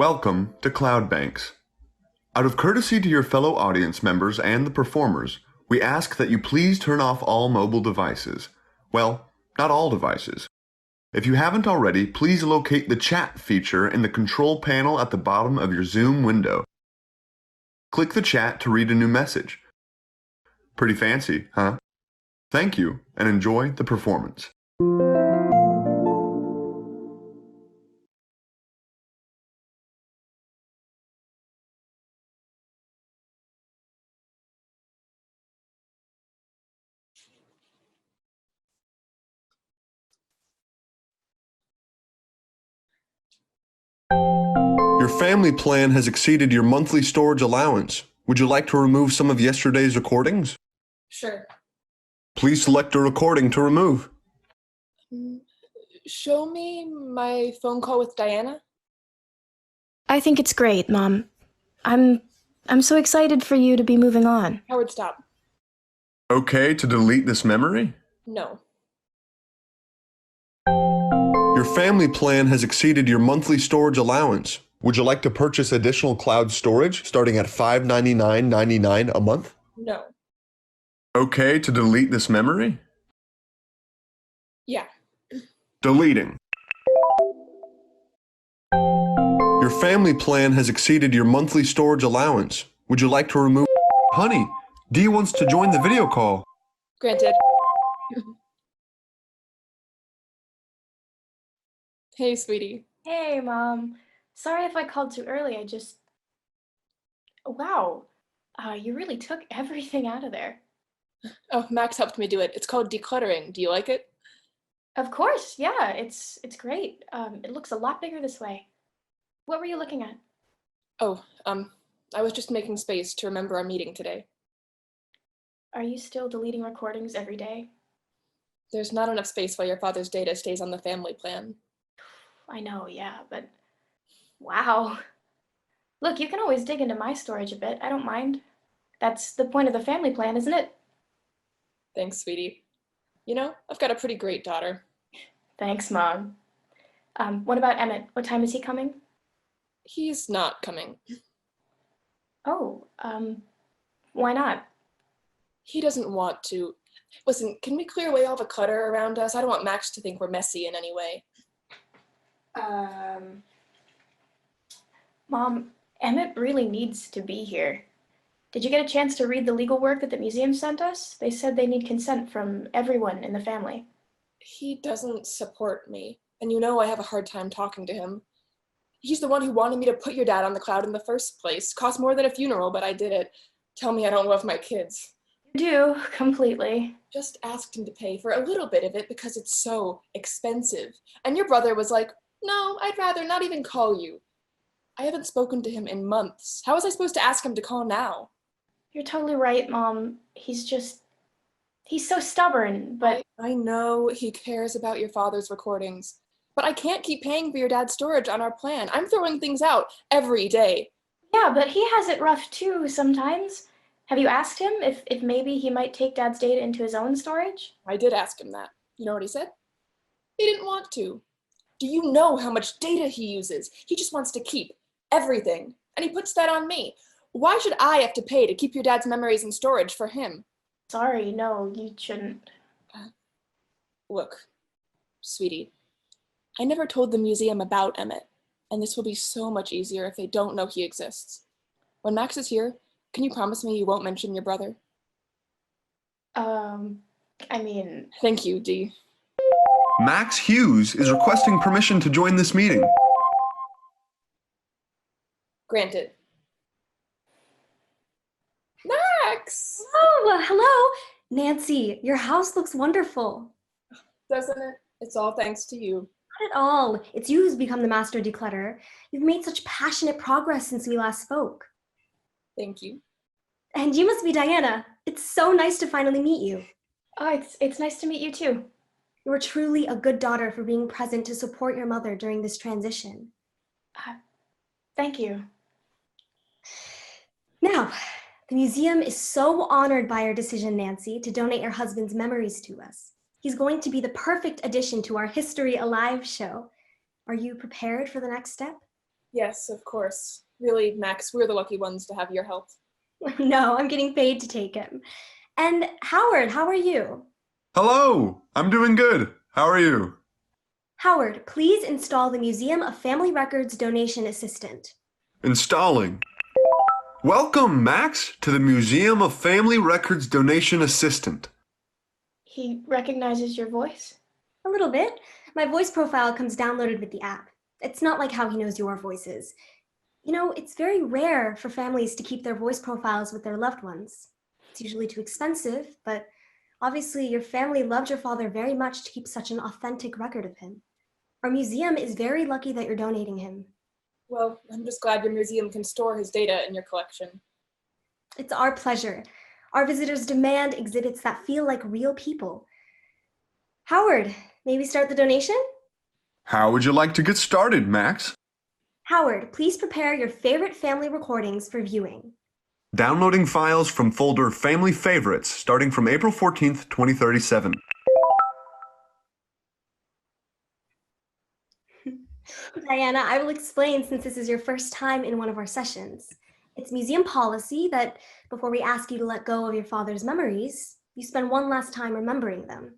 Welcome to Cloudbanks. Out of courtesy to your fellow audience members and the performers, we ask that you please turn off all mobile devices. Well, not all devices. If you haven't already, please locate the chat feature in the control panel at the bottom of your Zoom window. Click the chat to read a new message. Pretty fancy, huh? Thank you, and enjoy the performance. Your family plan has exceeded your monthly storage allowance. Would you like to remove some of yesterday's recordings? Sure. Please select a recording to remove. Show me my phone call with Diana. I think it's great, Mom. I'm so excited for you to be moving on. Howard, stop. Okay to delete this memory? No. Your family plan has exceeded your monthly storage allowance. Would you like to purchase additional cloud storage starting at $599.99 a month? No. Okay to delete this memory? Yeah. Deleting. Your family plan has exceeded your monthly storage allowance. Would you like to remove? Honey, Dee wants to join the video call. Granted. Hey, sweetie. Hey, Mom. Sorry if I called too early. Wow. You really took everything out of there. Oh, Max helped me do it. It's called decluttering. Do you like it? Of course, yeah. It's great. It looks a lot bigger this way. What were you looking at? Oh, I was just making space to remember our meeting today. Are you still deleting recordings every day? There's not enough space while your father's data stays on the family plan. I know, yeah, but wow. Look, you can always dig into my storage a bit. I don't mind. That's the point of the family plan, isn't it? Thanks, sweetie. You know, I've got a pretty great daughter. Thanks, Mom. What about Emmett? What time is he coming? He's not coming. Oh, why not? He doesn't want to. Listen, can we clear away all the clutter around us? I don't want Max to think we're messy in any way. Mom, Emmett really needs to be here. Did you get a chance to read the legal work that the museum sent us? They said they need consent from everyone in the family. He doesn't support me, and you know I have a hard time talking to him. He's the one who wanted me to put your dad on the cloud in the first place. Cost more than a funeral, but I did it. Tell me I don't love my kids. You do, completely. Just asked him to pay for a little bit of it because it's so expensive. And your brother was like, no, I'd rather not even call you. I haven't spoken to him in months. How was I supposed to ask him to call now? You're totally right, Mom. He's so stubborn, but... I know he cares about your father's recordings, but I can't keep paying for your dad's storage on our plan. I'm throwing things out every day. Yeah, but he has it rough too sometimes. Have you asked him if maybe he might take Dad's data into his own storage? I did ask him that. You know what he said? He didn't want to. Do you know how much data he uses? He just wants to keep everything, and he puts that on me. Why should I have to pay to keep your dad's memories in storage for him? Sorry, no, you shouldn't. Look, sweetie, I never told the museum about Emmett, and this will be so much easier if they don't know he exists. When Max is here, can you promise me you won't mention your brother? Thank you, Dee. Max Hughes is requesting permission to join this meeting. Granted. Max! Oh, hello. Nancy, your house looks wonderful. Doesn't it? It's all thanks to you. Not at all. It's you who's become the master declutterer. You've made such passionate progress since we last spoke. Thank you. And you must be Diana. It's so nice to finally meet you. Oh, it's nice to meet you too. You were truly a good daughter for being present to support your mother during this transition. Thank you. Now, the museum is so honored by our decision, Nancy, to donate your husband's memories to us. He's going to be the perfect addition to our History Alive show. Are you prepared for the next step? Yes, of course. Really, Max, we're the lucky ones to have your help. No, I'm getting paid to take him. And Howard, how are you? Hello! I'm doing good. How are you? Howard, please install the Museum of Family Records Donation Assistant. Installing. Welcome, Max, to the Museum of Family Records Donation Assistant. He recognizes your voice? A little bit. My voice profile comes downloaded with the app. It's not like how he knows your voices. You know, it's very rare for families to keep their voice profiles with their loved ones. It's usually too expensive, but obviously your family loved your father very much to keep such an authentic record of him. Our museum is very lucky that you're donating him. Well, I'm just glad your museum can store his data in your collection. It's our pleasure. Our visitors demand exhibits that feel like real people. Howard, may we start the donation? How would you like to get started, Max? Howard, please prepare your favorite family recordings for viewing. Downloading files from folder Family Favorites starting from April 14th, 2037. Diana, I will explain since this is your first time in one of our sessions. It's museum policy that before we ask you to let go of your father's memories, you spend one last time remembering them.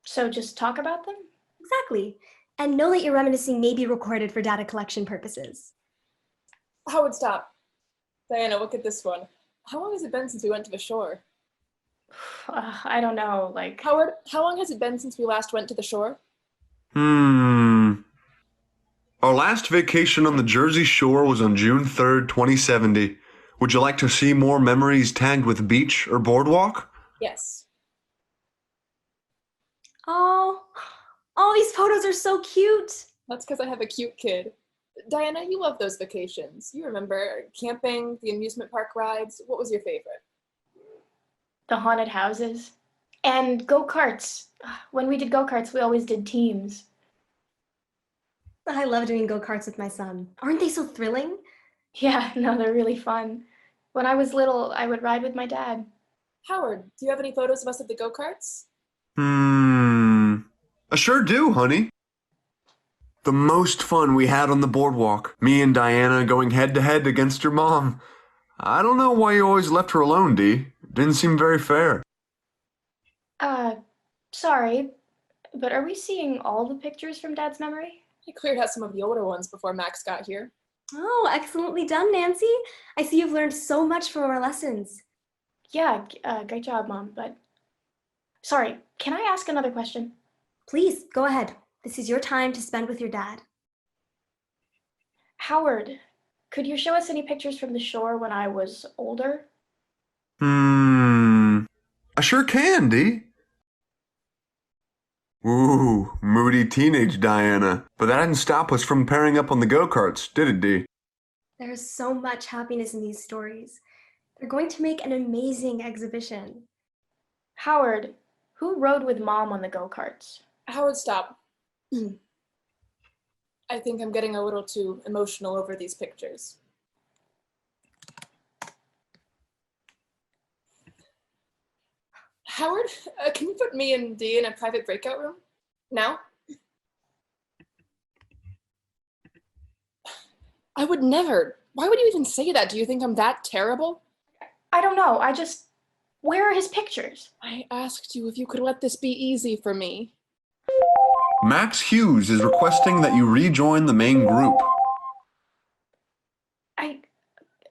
So just talk about them? Exactly. And know that your reminiscing may be recorded for data collection purposes. Howard, stop. Diana, look at this one. How long has it been since we went to the shore? I don't know, like... Howard, how long has it been since we last went to the shore? Our last vacation on the Jersey Shore was on June 3rd, 2070. Would you like to see more memories tagged with beach or boardwalk? Yes. Oh, these photos are so cute. That's because I have a cute kid. Diana, you love those vacations. You remember camping, the amusement park rides. What was your favorite? The haunted houses. And go-karts. When we did go-karts, we always did teams. I love doing go-karts with my son. Aren't they so thrilling? Yeah, no, they're really fun. When I was little, I would ride with my dad. Howard, do you have any photos of us at the go-karts? I sure do, honey. The most fun we had on the boardwalk. Me and Diana going head-to-head against your mom. I don't know why you always left her alone, Dee. It didn't seem very fair. Sorry, but are we seeing all the pictures from Dad's memory? I cleared out some of the older ones before Max got here. Oh, excellently done, Nancy. I see you've learned so much from our lessons. Yeah, great job, Mom, but... Sorry, can I ask another question? Please, go ahead. This is your time to spend with your dad. Howard, could you show us any pictures from the shore when I was older? I sure can, Dee. Ooh, moody teenage Diana. But that didn't stop us from pairing up on the go-karts, did it, Dee? There's so much happiness in these stories. They're going to make an amazing exhibition. Howard, who rode with Mom on the go-karts? Howard, stop. I think I'm getting a little too emotional over these pictures. Howard, can you put me and Dee in a private breakout room? Now? I would never. Why would you even say that? Do you think I'm that terrible? I don't know, where are his pictures? I asked you if you could let this be easy for me. Max Hughes is requesting that you rejoin the main group.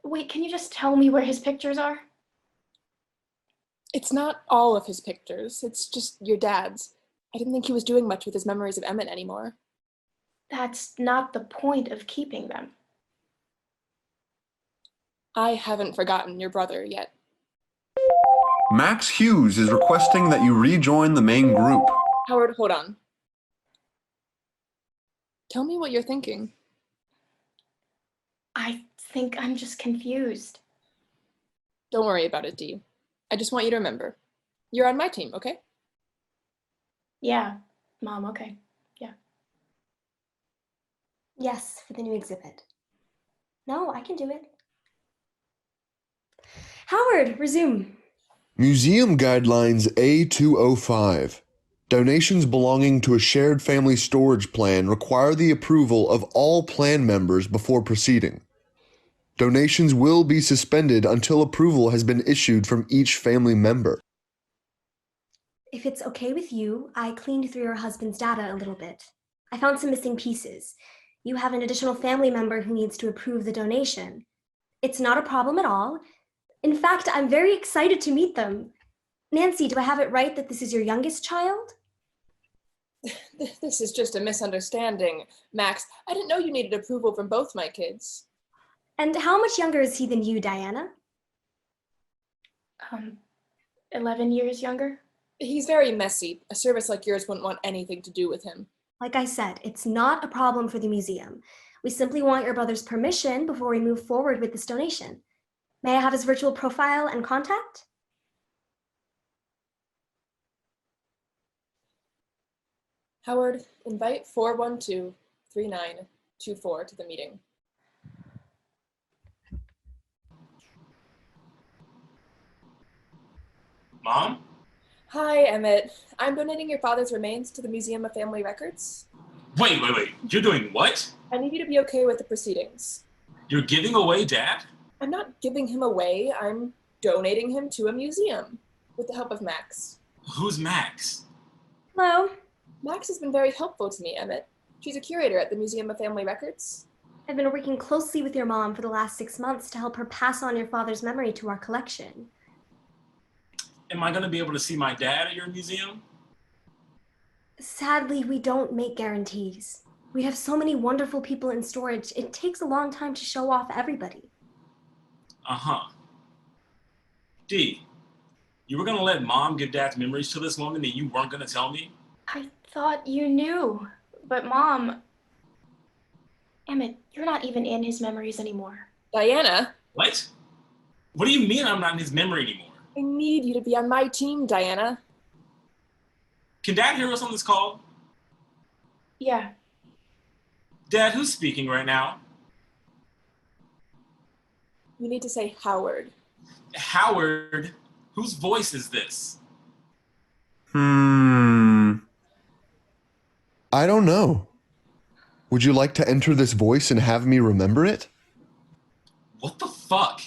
Wait, can you just tell me where his pictures are? It's not all of his pictures. It's just your dad's. I didn't think he was doing much with his memories of Emmett anymore. That's not the point of keeping them. I haven't forgotten your brother yet. Max Hughes is requesting that you rejoin the main group. Howard, hold on. Tell me what you're thinking. I think I'm just confused. Don't worry about it, Dee. I just want you to remember. You're on my team, okay? Yeah, Mom, okay. Yeah. Yes, for the new exhibit. No, I can do it. Howard, resume. Museum Guidelines A205. Donations belonging to a shared family storage plan require the approval of all plan members before proceeding. Donations will be suspended until approval has been issued from each family member. If it's okay with you, I cleaned through your husband's data a little bit. I found some missing pieces. You have an additional family member who needs to approve the donation. It's not a problem at all. In fact, I'm very excited to meet them. Nancy, do I have it right that this is your youngest child? This is just a misunderstanding, Max. I didn't know you needed approval from both my kids. And how much younger is he than you, Diana? 11 years younger. He's very messy. A service like yours wouldn't want anything to do with him. Like I said, it's not a problem for the museum. We simply want your brother's permission before we move forward with this donation. May I have his virtual profile and contact? Howard, invite 412-3924 to the meeting. Mom? Hi, Emmett. I'm donating your father's remains to the Museum of Family Records. Wait. You're doing what? I need you to be okay with the proceedings. You're giving away Dad? I'm not giving him away. I'm donating him to a museum with the help of Max. Who's Max? Hello. Max has been very helpful to me, Emmett. She's a curator at the Museum of Family Records. I've been working closely with your mom for the last 6 months to help her pass on your father's memory to our collection. Am I going to be able to see my dad at your museum? Sadly, we don't make guarantees. We have so many wonderful people in storage, it takes a long time to show off everybody. Uh-huh. Dee, you were going to let Mom give Dad's memories to this woman and you weren't going to tell me? I thought you knew, but Mom... Emmett, you're not even in his memories anymore. Diana? What? What do you mean I'm not in his memory anymore? I need you to be on my team, Diana. Can Dad hear us on this call? Yeah. Dad, who's speaking right now? You need to say Howard. Howard? Whose voice is this? I don't know. Would you like to enter this voice and have me remember it? What the fuck?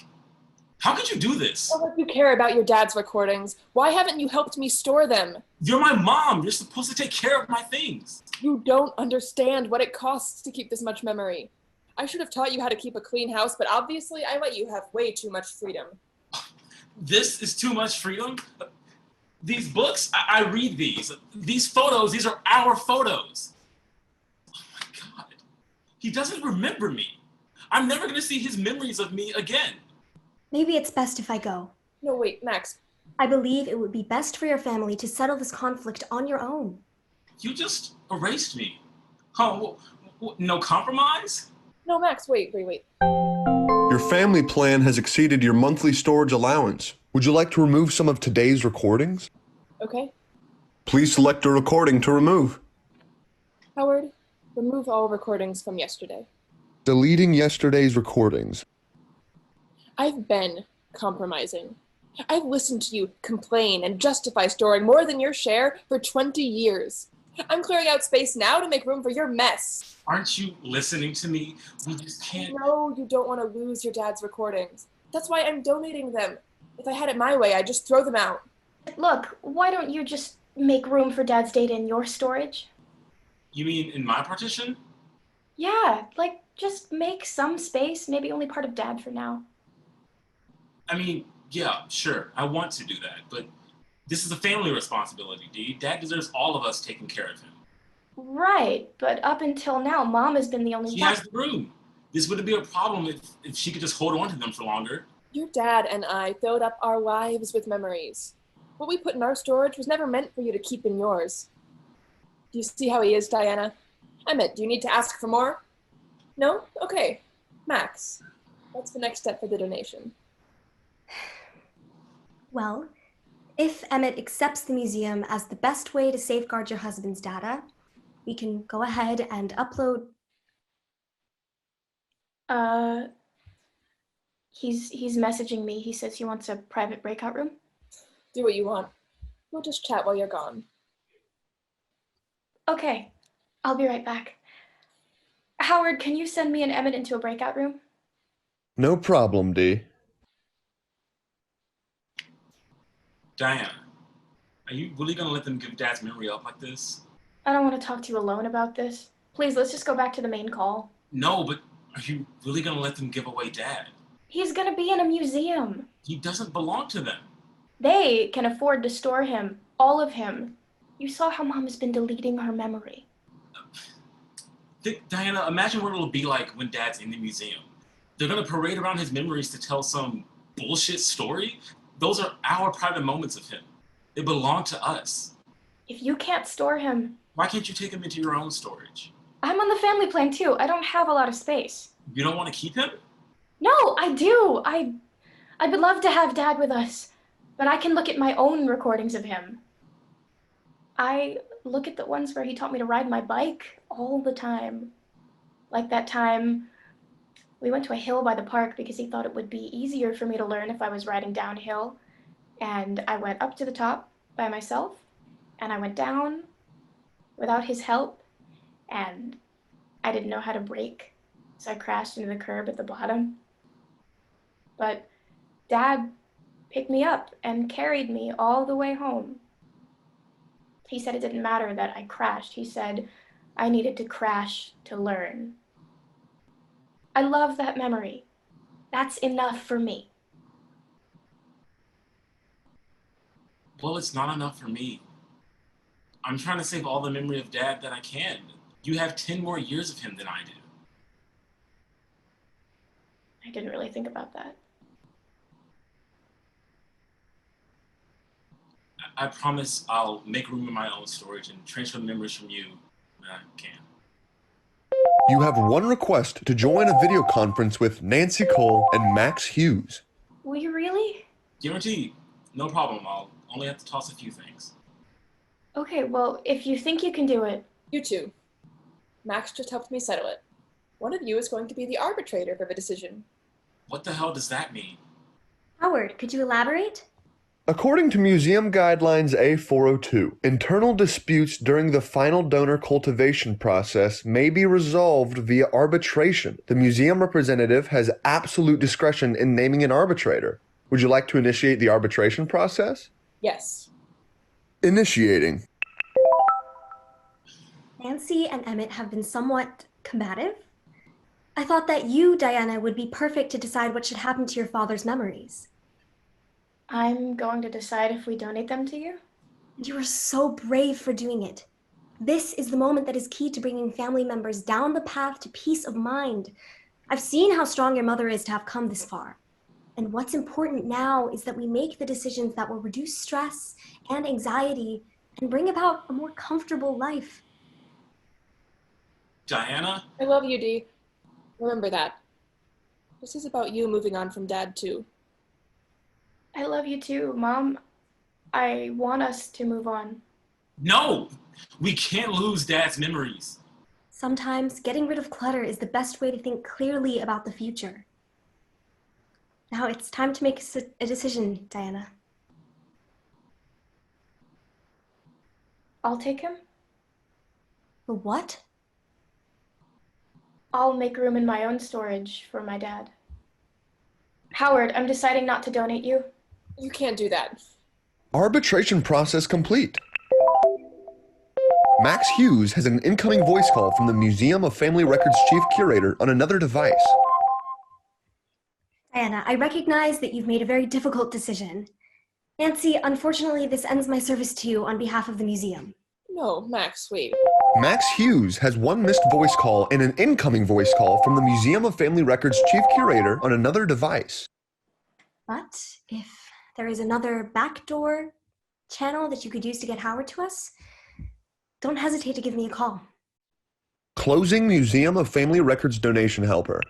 How could you do this? How much you care about your dad's recordings? Why haven't you helped me store them? You're my mom. You're supposed to take care of my things. You don't understand what it costs to keep this much memory. I should have taught you how to keep a clean house, but obviously I let you have way too much freedom. This is too much freedom? These books, I read these. These photos, these are our photos. Oh my God. He doesn't remember me. I'm never going to see his memories of me again. Maybe it's best if I go. No, wait, Max. I believe it would be best for your family to settle this conflict on your own. You just erased me. Oh, no compromise? No, Max, wait. Your family plan has exceeded your monthly storage allowance. Would you like to remove some of today's recordings? Okay. Please select a recording to remove. Howard, remove all recordings from yesterday. Deleting yesterday's recordings. I've been compromising. I've listened to you complain and justify storing more than your share for 20 years. I'm clearing out space now to make room for your mess. Aren't you listening to me? We just can't. No, you don't want to lose your dad's recordings. That's why I'm donating them. If I had it my way, I'd just throw them out. Look, why don't you just make room for Dad's data in your storage? You mean in my partition? Yeah, like just make some space, maybe only part of Dad for now. I mean, yeah, sure, I want to do that, but this is a family responsibility, Dee. Dad deserves all of us taking care of him. Right, but up until now, Mom has been the only She one. has the room. This wouldn't be a problem if she could just hold on to them for longer. Your dad and I filled up our lives with memories. What we put in our storage was never meant for you to keep in yours. Do you see how he is, Diana? Emmett, do you need to ask for more? No? Okay. Max, what's the next step for the donation? Well, if Emmett accepts the museum as the best way to safeguard your husband's data, we can go ahead and upload. He's messaging me. He says he wants a private breakout room. Do what you want. We'll just chat while you're gone. Okay, I'll be right back. Howard, can you send me and Emmett into a breakout room? No problem, Dee. Diana, are you really gonna let them give Dad's memory up like this? I don't want to talk to you alone about this. Please, let's just go back to the main call. No, but are you really gonna let them give away Dad? He's gonna be in a museum. He doesn't belong to them. They can afford to store him, all of him. You saw how Mom has been deleting her memory. Diana, imagine what it'll be like when Dad's in the museum. They're gonna parade around his memories to tell some bullshit story? Those are our private moments of him. They belong to us. If you can't store him... Why can't you take him into your own storage? I'm on the family plan too. I don't have a lot of space. You don't want to keep him? No, I do. I would love to have Dad with us, but I can look at my own recordings of him. I look at the ones where he taught me to ride my bike all the time. Like that time we went to a hill by the park because he thought it would be easier for me to learn if I was riding downhill. And I went up to the top by myself, and I went down without his help, and I didn't know how to brake, so I crashed into the curb at the bottom. But Dad picked me up and carried me all the way home. He said it didn't matter that I crashed. He said I needed to crash to learn. I love that memory. That's enough for me. Well, it's not enough for me. I'm trying to save all the memory of Dad that I can. You have 10 more years of him than I do. I didn't really think about that. I promise I'll make room in my own storage and transfer the memories from you when I can. You have one request to join a video conference with Nancy Cole and Max Hughes. Will you really? Guaranteed. No problem. I'll only have to toss a few things. Okay, well, if you think you can do it. You two. Max just helped me settle it. One of you is going to be the arbitrator for the decision. What the hell does that mean? Howard, could you elaborate? According to Museum Guidelines A402, internal disputes during the final donor cultivation process may be resolved via arbitration. The museum representative has absolute discretion in naming an arbitrator. Would you like to initiate the arbitration process? Yes. Initiating. Nancy and Emmett have been somewhat combative. I thought that you, Diana, would be perfect to decide what should happen to your father's memories. I'm going to decide if we donate them to you. You are so brave for doing it. This is the moment that is key to bringing family members down the path to peace of mind. I've seen how strong your mother is to have come this far. And what's important now is that we make the decisions that will reduce stress and anxiety and bring about a more comfortable life. Diana? I love you, Dee. Remember that. This is about you moving on from Dad, too. I love you too, Mom. I want us to move on. No! We can't lose Dad's memories. Sometimes getting rid of clutter is the best way to think clearly about the future. Now it's time to make a decision, Diana. I'll take him. The what? I'll make room in my own storage for my dad. Howard, I'm deciding not to donate you. You can't do that. Arbitration process complete. Max Hughes has an incoming voice call from the Museum of Family Records Chief Curator on another device. Diana, I recognize that you've made a very difficult decision. Nancy, unfortunately, this ends my service to you on behalf of the museum. No, Max, wait. Max Hughes has one missed voice call and an incoming voice call from the Museum of Family Records Chief Curator on another device. But if there is another backdoor channel that you could use to get Howard to us, don't hesitate to give me a call. Closing Museum of Family Records donation helper.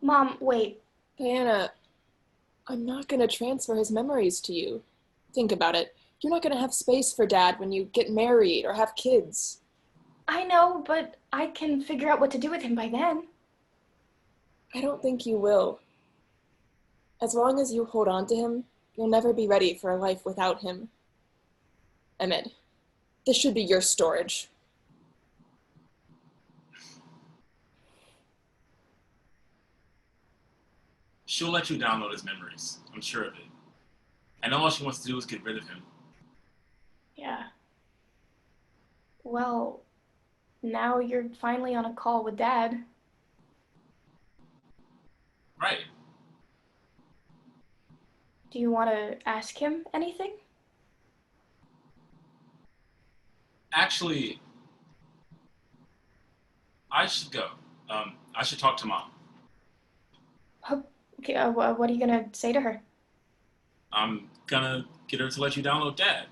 Mom, wait. Diana, I'm not going to transfer his memories to you. Think about it. You're not going to have space for Dad when you get married or have kids. I know, but I can figure out what to do with him by then. I don't think you will. As long as you hold on to him, You'll never be ready for a life without him. Ahmed, this should be your storage. She'll let you download his memories. I'm sure of it. I know all she wants to do is get rid of him. Yeah. Well, now you're finally on a call with Dad. Right. Do you want to ask him anything? Actually, I should go. I should talk to Mom. Okay, what are you gonna say to her? I'm gonna get her to let you download Dad,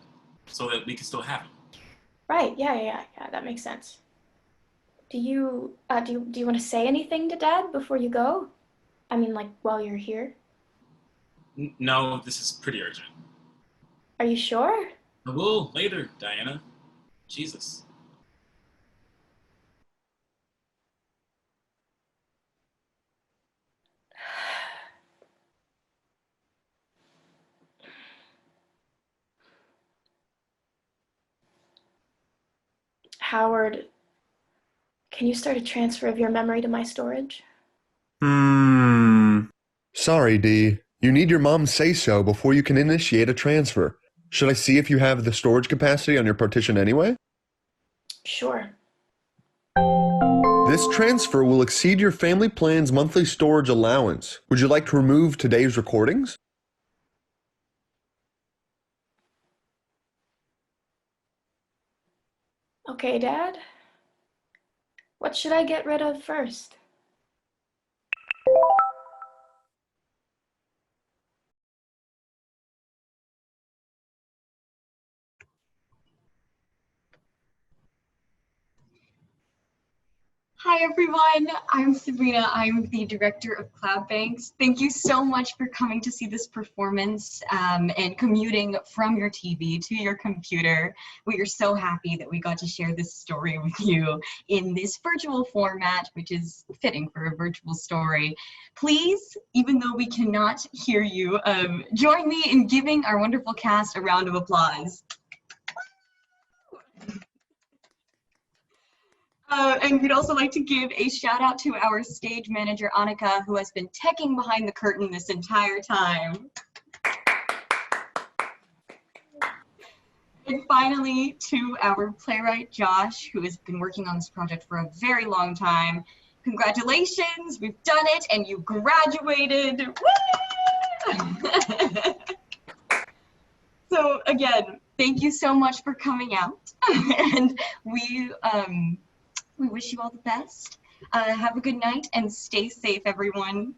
so that we can still have him. Right, yeah, that makes sense. Do you want to say anything to Dad before you go? I mean, like, while you're here? No, this is pretty urgent. Are you sure? I will later, Diana. Jesus. Howard, can you start a transfer of your memory to my storage? Sorry, Dee. You need your mom's say-so before you can initiate a transfer. Should I see if you have the storage capacity on your partition anyway? Sure. This transfer will exceed your family plan's monthly storage allowance. Would you like to remove today's recordings? Okay, Dad. What should I get rid of first? Hi everyone, I'm Sabrina. I'm the director of Cloudbanks. Thank you so much for coming to see this performance and commuting from your TV to your computer. We are so happy that we got to share this story with you in this virtual format, which is fitting for a virtual story. Please, even though we cannot hear you, join me in giving our wonderful cast a round of applause. And we'd also like to give a shout out to our stage manager, Annika, who has been teching behind the curtain this entire time. And finally, to our playwright, Josh, who has been working on this project for a very long time. Congratulations, we've done it, and you graduated. Woo! So again, thank you so much for coming out. And we wish you all the best. Have a good night and stay safe, everyone.